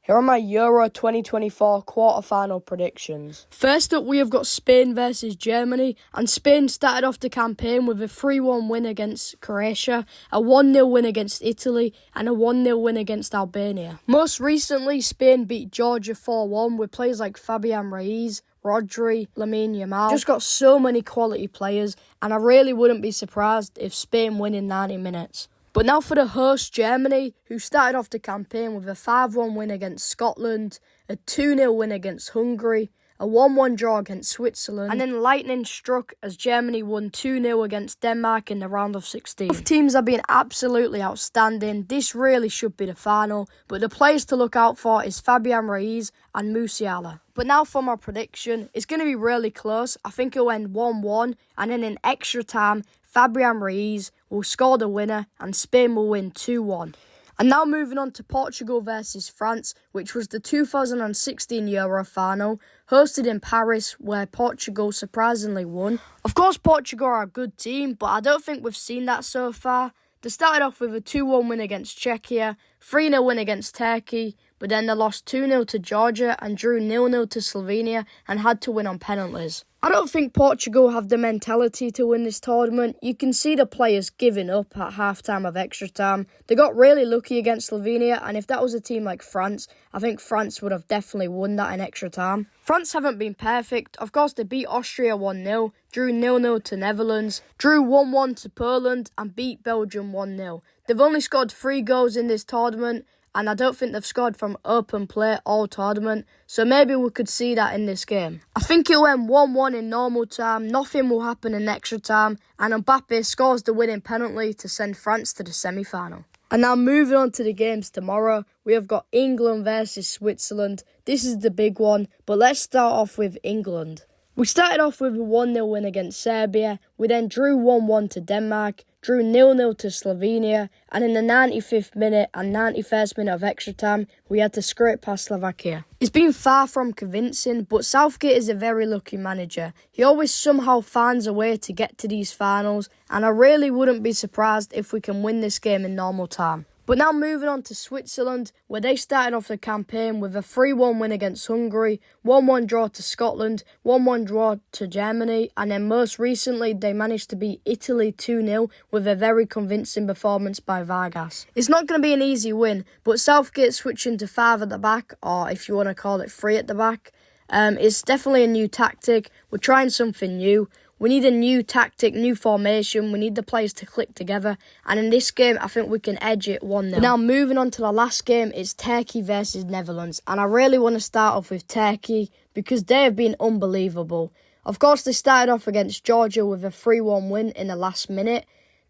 Here are my Euro 2024 quarter-final predictions. First up, we have got Spain versus Germany, and Spain started off the campaign with a 3-1 win against Croatia, a 1-0 win against Italy, and a 1-0 win against Albania. Most recently, Spain beat Georgia 4-1 with players like Fabian Ruiz, Rodri, Lamine Yamal. Just got so many quality players, and I really wouldn't be surprised if Spain win in 90 minutes. But now for the host Germany, who started off the campaign with a 5-1 win against Scotland, a 2-0 win against Hungary, a 1-1 draw against Switzerland, and then lightning struck as Germany won 2-0 against Denmark in the round of 16. Both teams have been absolutely outstanding. This really should be the final, but the players to look out for is Fabian Ruiz and Musiala. But now for my prediction, it's going to be really close. I think it'll end 1-1, and then in extra time, Fabian Ruiz will score the winner and Spain will win 2-1. And now moving on to Portugal versus France, which was the 2016 Euro final, hosted in Paris, where Portugal surprisingly won. Of course, Portugal are a good team, but I don't think we've seen that so far. They started off with a 2-1 win against Czechia, 3-0 win against Turkey, but then they lost 2-0 to Georgia and drew 0-0 to Slovenia and had to win on penalties. I don't think Portugal have the mentality to win this tournament. You can see the players giving up at half-time of extra time. They got really lucky against Slovenia, and if that was a team like France, I think France would have definitely won that in extra time. France haven't been perfect. Of course, they beat Austria 1-0, drew 0-0 to Netherlands, drew 1-1 to Poland, and beat Belgium 1-0. They've only scored 3 goals in this tournament, and I don't think they've scored from open play all tournament, so maybe we could see that in this game. I think it'll end 1-1 in normal time, nothing will happen in extra time, and Mbappe scores the winning penalty to send France to the semi-final. And now moving on to the games tomorrow, we have got England versus Switzerland. This is the big one, but let's start off with England. We started off with a 1-0 win against Serbia, we then drew 1-1 to Denmark, drew 0-0 to Slovenia, and in the 95th minute and 91st minute of extra time, we had to scrape past Slovakia. It's been far from convincing, but Southgate is a very lucky manager. He always somehow finds a way to get to these finals, and I really wouldn't be surprised if we can win this game in normal time. But now moving on to Switzerland, where they started off the campaign with a 3-1 win against Hungary, 1-1 draw to Scotland, 1-1 draw to Germany, and then most recently they managed to beat Italy 2-0 with a very convincing performance by Vargas. It's not going to be an easy win, but Southgate switching to 5 at the back, or if you want to call it 3 at the back, it's definitely a new tactic. We're trying something new. We need a new tactic, new formation. We need the players to click together. And in this game, I think we can edge it 1-0. Now, moving on to the last game, it's Turkey versus Netherlands. And I really want to start off with Turkey because they have been unbelievable. Of course, they started off against Georgia with a 3-1 win in the last minute.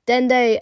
Then they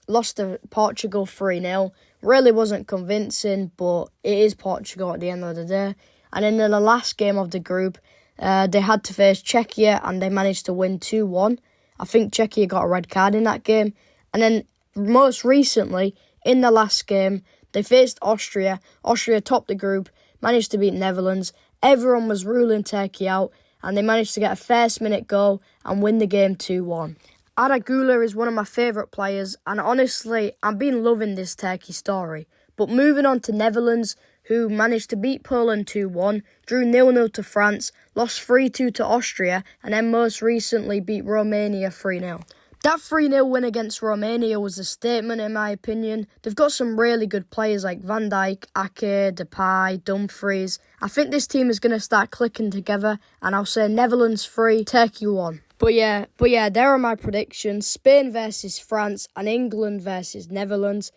lost to Portugal 3-0. Really wasn't convincing, but it is Portugal at the end of the day. And then in the last game of the group, they had to face Czechia and they managed to win 2-1. I think Czechia got a red card in that game. And then most recently, in the last game, they faced Austria. Austria topped the group, managed to beat Netherlands. Everyone was ruling Turkey out and they managed to get a first minute goal and win the game 2-1. Arda Güler is one of my favourite players and honestly, I've been loving this Turkey story. But moving on to Netherlands, who managed to beat Poland 2-1, drew 0-0 to France, lost 3-2 to Austria, and then most recently beat Romania 3-0. That 3-0 win against Romania was a statement in my opinion. They've got some really good players like Van Dijk, Ake, Depay, Dumfries. I think this team is going to start clicking together, and I'll say Netherlands 3, Turkey 1. But yeah, there are my predictions. Spain versus France and England versus Netherlands.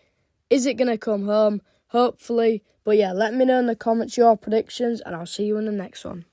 Is it going to come home? Hopefully. But yeah, let me know in the comments your predictions and I'll see you in the next one.